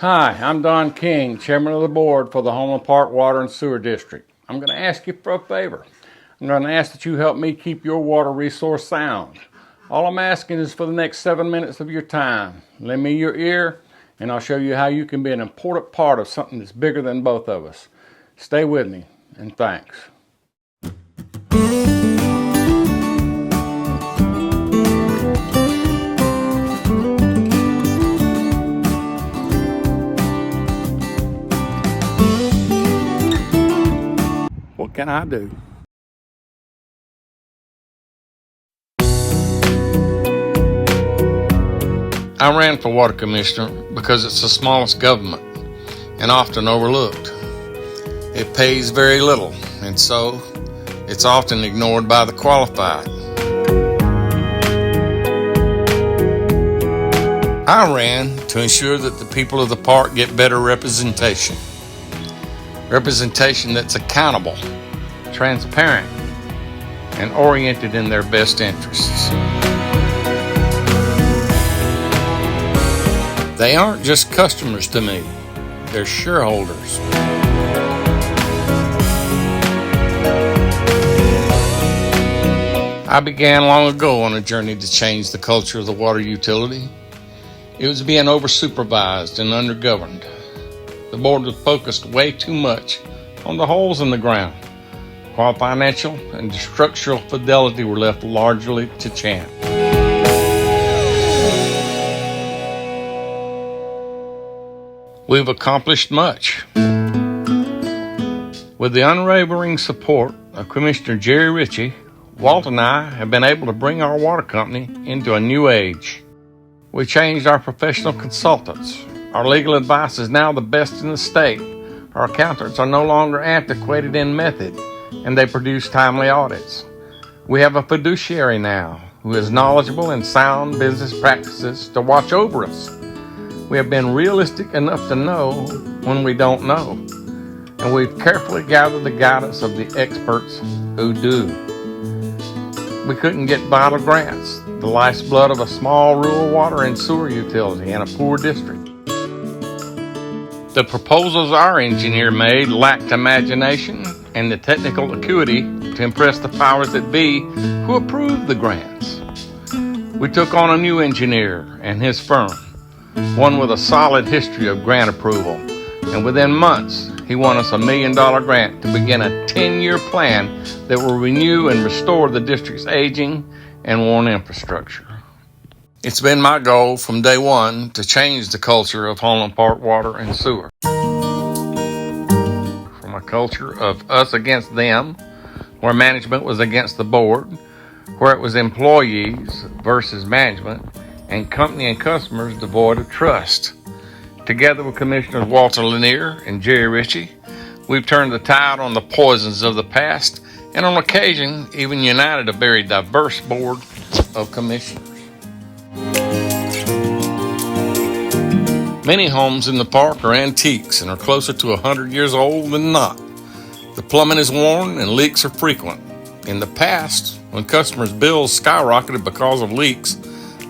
Hi, I'm Don King, Chairman of the Board for the Homeland Park Water and Sewer District. I'm going to ask you for a favor. I'm going to ask that you help me keep your water resource sound. All I'm asking is for the next 7 minutes of your time. Lend me your ear, and I'll show you how you can be an important part of something that's bigger than both of us. Stay with me, and thanks. What can I do? I ran for water commissioner because it's the smallest government and often overlooked. It pays very little, and so it's often ignored by the qualified. I ran to ensure that the people of the park get better representation. Representation that's accountable, transparent, and oriented in their best interests. They aren't just customers to me, they're shareholders. I began long ago on a journey to change the culture of the water utility. It was being over-supervised and under-governed. The board was focused way too much on the holes in the ground, while financial and structural fidelity were left largely to chance. We've accomplished much. With the unwavering support of Commissioner Jerry Ritchie, Walt and I have been able to bring our water company into a new age. We changed our professional consultants. Our legal advice is now the best in the state. Our accountants are no longer antiquated in method, and they produce timely audits. We have a fiduciary now who is knowledgeable in sound business practices to watch over us. We have been realistic enough to know when we don't know, and we've carefully gathered the guidance of the experts who do. We couldn't get vital grants, the lifeblood of a small rural water and sewer utility in a poor district. The proposals our engineer made lacked imagination and the technical acuity to impress the powers that be who approved the grants. We took on a new engineer and his firm, one with a solid history of grant approval, and within months he won us $1 million grant to begin a 10-year plan that will renew and restore the district's aging and worn infrastructure. It's been my goal from day one to change the culture of Homeland Park Water and Sewer. From a culture of us against them, where management was against the board, where it was employees versus management, and company and customers devoid of trust. Together with Commissioners Walter Lanier and Jerry Ritchie, we've turned the tide on the poisons of the past, and on occasion even united a very diverse board of commissioners. Many homes in the park are antiques and are closer to 100 years old than not. The plumbing is worn and leaks are frequent. In the past, when customers' bills skyrocketed because of leaks,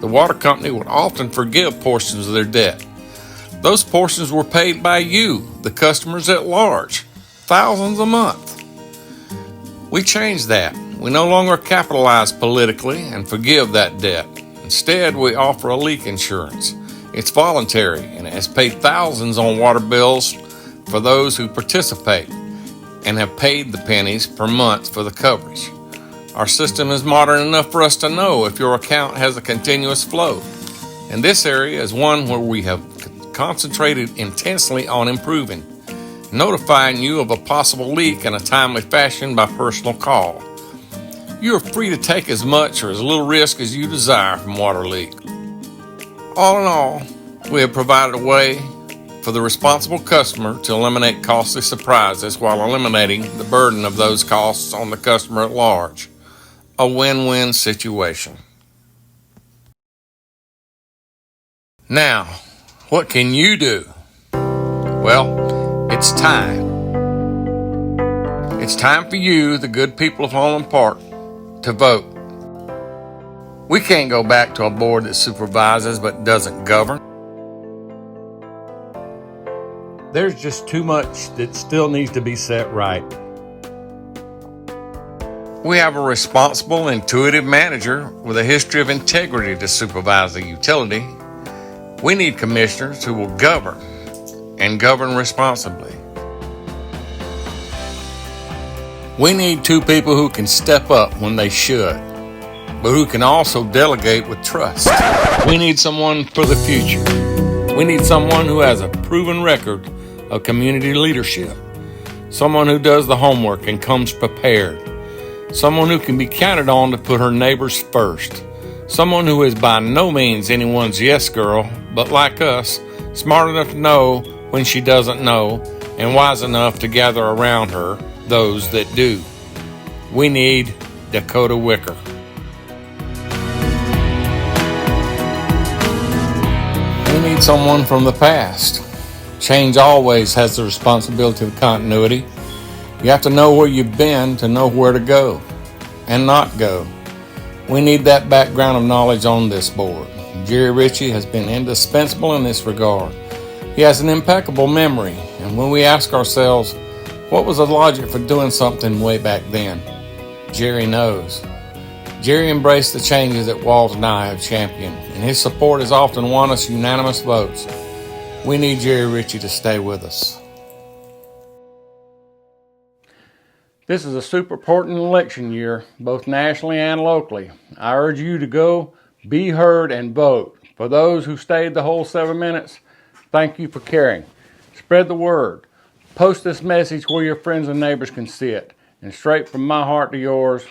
the water company would often forgive portions of their debt. Those portions were paid by you, the customers at large, thousands a month. We changed that. We no longer capitalize politically and forgive that debt. Instead, we offer a leak insurance. It's voluntary and it has paid thousands on water bills for those who participate and have paid the pennies per month for the coverage. Our system is modern enough for us to know if your account has a continuous flow. And this area is one where we have concentrated intensely on improving, notifying you of a possible leak in a timely fashion by personal call. You are free to take as much or as little risk as you desire from water leak. All in all, we have provided a way for the responsible customer to eliminate costly surprises while eliminating the burden of those costs on the customer at large. A win-win situation. Now, what can you do? Well, it's time. It's time for you, the good people of Homeland Park, to vote. We can't go back to a board that supervises but doesn't govern. There's just too much that still needs to be set right. We have a responsible, intuitive manager with a history of integrity to supervise the utility. We need commissioners who will govern and govern responsibly. We need two people who can step up when they should, but who can also delegate with trust. We need someone for the future. We need someone who has a proven record of community leadership, someone who does the homework and comes prepared, someone who can be counted on to put her neighbors first, someone who is by no means anyone's yes girl, but like us, smart enough to know when she doesn't know and wise enough to gather around her those that do. We need Dakota Wicker. We need someone from the past. Change always has the responsibility of continuity. You have to know where you've been to know where to go and not go. We need that background of knowledge on this board. Jerry Ritchie has been indispensable in this regard. He has an impeccable memory, and when we ask ourselves, what was the logic for doing something way back then? Jerry knows. Jerry embraced the changes that Walt and I have championed, and his support has often won us unanimous votes. We need Jerry Ritchie to stay with us. This is a super important election year, both nationally and locally. I urge you to go, be heard, and vote. For those who stayed the whole 7 minutes, thank you for caring. Spread the word. Post this message where your friends and neighbors can see it. And straight from my heart to yours,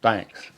thanks.